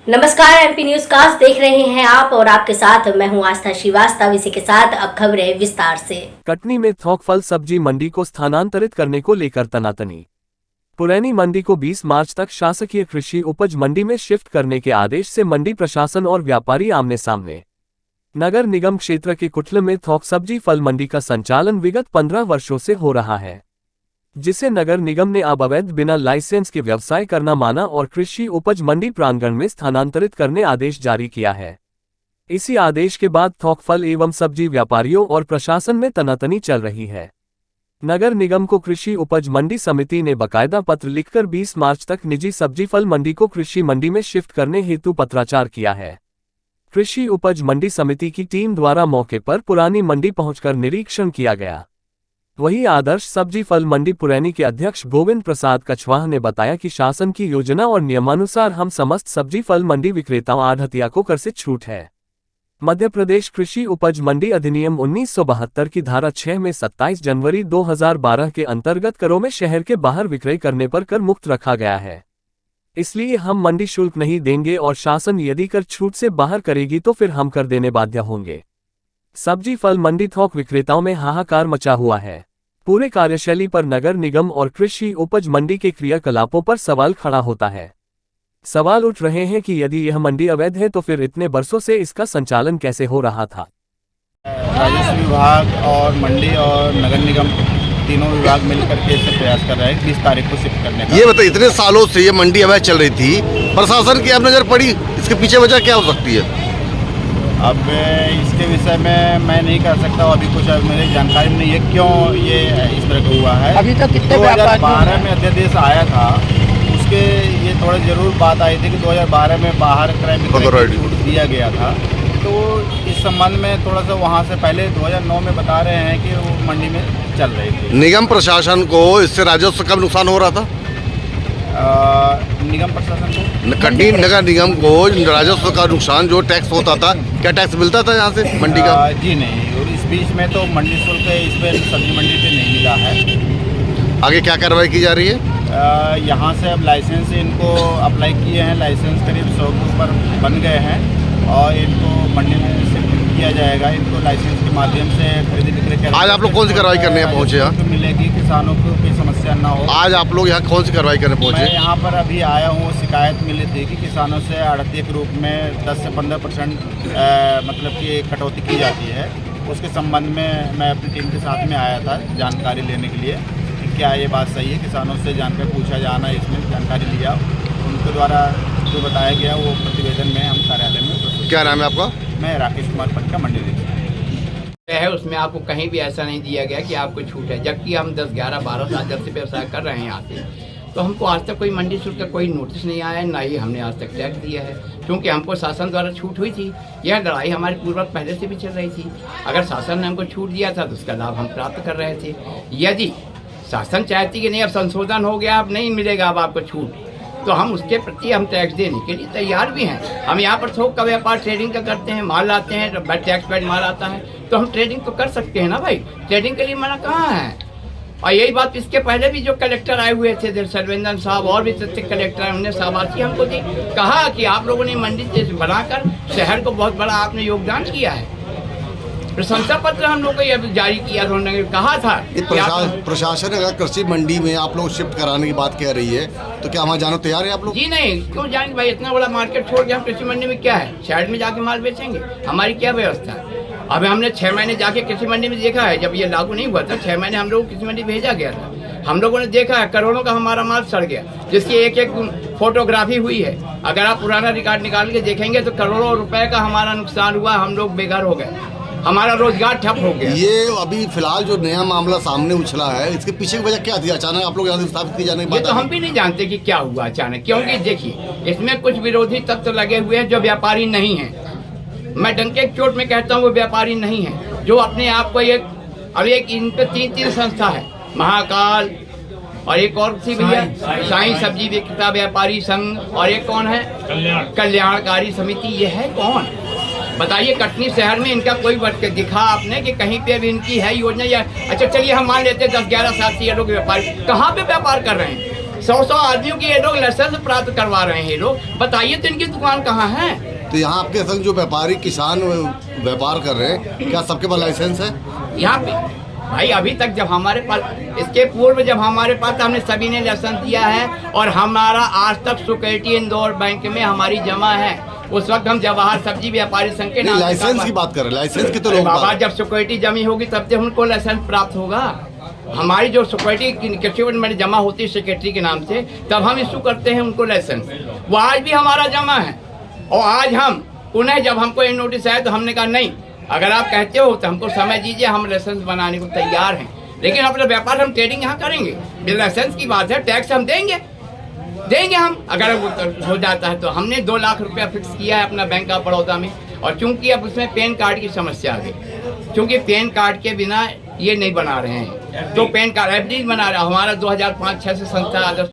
नमस्कार, MP news cast देख रहे हैं आप और आपके साथ मैं हूं आस्था श्रीवास्तव। इसी के साथ अब खबरें विस्तार से। कटनी में थोक फल सब्जी मंडी को स्थानांतरित करने को लेकर तनातनी। पुरैनी मंडी को 20 मार्च तक शासकीय कृषि उपज मंडी में शिफ्ट करने के आदेश से मंडी प्रशासन और व्यापारी आमने सामने। नगर निगम क्षेत्र के कुठल में थोक सब्जी फल मंडी का संचालन विगत 15 वर्षों से हो रहा है, जिसे नगर निगम ने अब अवैध बिना लाइसेंस के व्यवसाय करना माना और कृषि उपज मंडी प्रांगण में स्थानांतरित करने आदेश जारी किया है। इसी आदेश के बाद थोक फल एवं सब्जी व्यापारियों और प्रशासन में तनातनी चल रही है। नगर निगम को कृषि उपज मंडी समिति ने बकायदा पत्र लिखकर 20 मार्च तक निजी सब्जी फल मंडी को कृषि मंडी में शिफ्ट करने हेतु पत्राचार किया है। कृषि उपज मंडी समिति की टीम द्वारा मौके पर पुरानी मंडी पहुंचकर निरीक्षण किया गया। वहीं आदर्श सब्जी फल मंडी पुरैनी के अध्यक्ष गोविंद प्रसाद कछवाहा ने बताया कि शासन की योजना और नियमानुसार हम समस्त सब्जी फल मंडी विक्रेताओं आढ़तिया को कर से छूट है। मध्य प्रदेश कृषि उपज मंडी अधिनियम 1972 की धारा 6 में 27 जनवरी 2012 के अंतर्गत करों में शहर के बाहर विक्रय करने पर कर मुक्त रखा गया है। इसलिए हम मंडी शुल्क नहीं देंगे और शासन यदि कर छूट से बाहर करेगी तो फिर हम कर देने बाध्य होंगे। सब्जी फल मंडी थोक विक्रेताओं में हाहाकार मचा हुआ है। पूरे कार्यशैली पर नगर निगम और कृषि उपज मंडी के क्रियाकलापों पर सवाल खड़ा होता है। सवाल उठ रहे हैं कि यदि यह मंडी अवैध है तो फिर इतने बरसों से इसका संचालन कैसे हो रहा था। राजस्व विभाग और मंडी और नगर निगम तीनों विभाग मिलकर के इसे प्रयास कर रहे हैं 20 तारीख को शिफ्ट करने का। ये बताइए, इतने सालों से ये मंडी अवैध चल रही थी, प्रशासन की अब नजर पड़ी, इसके पीछे वजह क्या हो सकती है? अब इसके विषय में मैं नहीं कर सकता, अभी कुछ मेरी जानकारी नहीं है क्यों ये इस तरह का हुआ है। अभी तक कितने 2012 में अध्यादेश आया था, उसके ये थोड़ा जरूर बात आई थी कि 2012 में बाहर क्रय विक्रय की छूट दिया गया था। तो इस संबंध में थोड़ा सा वहाँ से पहले 2009 में बता रहे हैं कि वो मंडी में चल रही थी। निगम प्रशासन को इससे राजस्व कब नुकसान हो रहा था? निगम प्रशासन को, कटनी नगर निगम को राजस्व का नुकसान जो टैक्स होता था, क्या टैक्स मिलता था यहाँ से मंडी का? जी नहीं, और इस बीच में तो मंडी शुल्क इस पर सब्जी मंडी पे नहीं मिला है। आगे क्या कार्रवाई की जा रही है? यहाँ से अब लाइसेंस इनको अप्लाई किए हैं, लाइसेंस करीब 100 के ऊपर बन गए हैं और इनको मंडी में शिफ्ट किया जाएगा। इनको लाइसेंस के माध्यम से खरीदी बिक्री। आज आप लोग कौन सी कार्रवाई करने पहुँचे हैं? मिलेगी, किसानों को कोई समस्या ना हो। आज आप लोग यहाँ कौन सी कार्रवाई करने पहुँचे? मैं यहाँ पर अभी आया हूँ, शिकायत मिली थी कि किसानों से आढ़ती के रूप में 10 से 15% मतलब कि कटौती की जाती है। उसके संबंध में मैं अपनी टीम के साथ में आया था जानकारी लेने के लिए कि क्या ये बात सही है। किसानों से जानकर पूछा जाना, इसमें जानकारी लिया, उनके द्वारा जो बताया गया वो प्रतिवेदन में हम कार्यालय में। क्या नाम है आपका? मैं राकेश कुमार पटका, मंडी है, उसमें आपको कहीं भी ऐसा नहीं दिया गया कि आपको छूट है। जबकि हम 10, 11, 12 साल जब से व्यवसाय कर रहे हैं यहाँ से, तो हमको आज तक कोई मंडी शुल्क का कोई नोटिस नहीं आया है, ना ही हमने आज तक टैक्स दिया है, क्योंकि हमको शासन द्वारा छूट हुई थी। यह लड़ाई हमारी पूर्वक पहले से भी चल रही थी। अगर शासन ने हमको छूट दिया था तो उसका लाभ हम प्राप्त कर रहे थे। यदि शासन चाहती कि नहीं अब संशोधन हो गया, अब नहीं मिलेगा अब आपको छूट, तो हम उसके प्रति हम टैक्स देने के लिए तैयार भी हैं। हम यहाँ पर थोक का व्यापार ट्रेडिंग का करते हैं, माल लाते हैं, टैक्स पेड माल आता है तो हम ट्रेडिंग तो कर सकते हैं ना भाई, ट्रेडिंग के लिए मना कहाँ है। और यही बात इसके पहले भी जो कलेक्टर आए हुए थे, सर्वेंद्र साहब और भी सत्य कलेक्टर हैं, उन्होंने शाबाशी हमको दी, कहा कि आप लोगों ने मंडी बनाकर शहर को बहुत बड़ा आपने योगदान किया है। प्रशंसा पत्र हम लोग को जारी किया, उन्होंने कहा था प्रशासन अगर कृषि मंडी में आप लोग शिफ्ट कराने की बात कह रही है तो क्या वहाँ जाना तैयार है आप लोग? जी नहीं, क्यों जाएंगे भाई, इतना बड़ा मार्केट छोड़ के हम कृषि मंडी में क्या है, साइड में जाके माल बेचेंगे? हमारी क्या व्यवस्था है? अब हमने 6 महीने जाके कृषि मंडी में देखा है, जब ये लागू नहीं हुआ था 6 महीने हम लोग को कृषि मंडी भेजा गया था। हम लोगों ने देखा है करोड़ों का हमारा माल सड़ गया, जिसकी एक एक फोटोग्राफी हुई है। अगर आप पुराना रिकॉर्ड निकाल के देखेंगे तो करोड़ों रुपए का हमारा नुकसान हुआ, हम लोग बेघर हो गए, हमारा रोजगार ठप हो गया। ये अभी फिलहाल जो नया मामला सामने उछला है, इसके पीछे की वजह क्या थी? अचानक आप लोग यहाँ स्थापित किए जाने की बात? ये तो हम भी नहीं जानते कि क्या हुआ अचानक, क्योंकि देखिए इसमें कुछ विरोधी तत्व लगे हुए हैं जो व्यापारी नहीं है। मैं डंके की चोट में कहता हूँ वो व्यापारी नहीं है, जो अपने आप को एक इन पे 3 संस्था है, महाकाल और एक और सी भैया साईं सब्जी विक्रेता व्यापारी संघ, और एक कौन है कल्याणकारी समिति। ये है कौन बताइए? कटनी शहर में इनका कोई वर्ग दिखा आपने कि कहीं पे भी इनकी है योजना? या अच्छा चलिए हम मान लेते 10-11 साल से ये लोग व्यापारी कहाँ पे व्यापार कर रहे हैं? 100 आदमियों की ये लोग लाइसेंस प्राप्त करवा रहे हैं। ये लोग बताइए तो इनकी दुकान कहाँ है? तो यहाँ आपके संग जो व्यापारी किसान व्यापार कर रहे हैं, क्या सबके पास लाइसेंस है? यहाँ पे भाई अभी तक जब हमारे पास, इसके पूर्व जब हमारे पास, हमने सभी ने लाइसेंस दिया है और हमारा आज तक सिक्योरिटी इंदौर बैंक में हमारी जमा है। उस वक्त हम जवाहर सब्जी व्यापारी संघ के नाम लाइसेंस की बात कर रहे हैं, लाइसेंस की तो लोग बाबा जब सिक्योरिटी जमी होगी तब जब उनको लाइसेंस प्राप्त होगा। हमारी जो सिक्योरिटी कृषि में जमा होती है सेक्रेटरी के नाम से, तब हम इशू करते हैं उनको लाइसेंस। वो आज भी हमारा जमा है और आज हम पुनः जब हमको ये नोटिस आया तो हमने कहा नहीं, अगर आप कहते हो तो हमको समय दीजिए, हम लाइसेंस बनाने को तैयार हैं, लेकिन अपना व्यापार हम ट्रेडिंग यहाँ करेंगे। बिल लाइसेंस की बात है, टैक्स हम देंगे हम, अगर हो जाता है तो। हमने 2 लाख रुपया फिक्स किया है अपना बैंक ऑफ बड़ौदा में, और चूंकि अब उसमें पैन कार्ड की समस्या आ गई, क्योंकि पैन कार्ड के बिना ये नहीं बना रहे हैं, तो पैन कार्ड एफडी बना रहा हमारा 2005-6 से संस्था आदर्श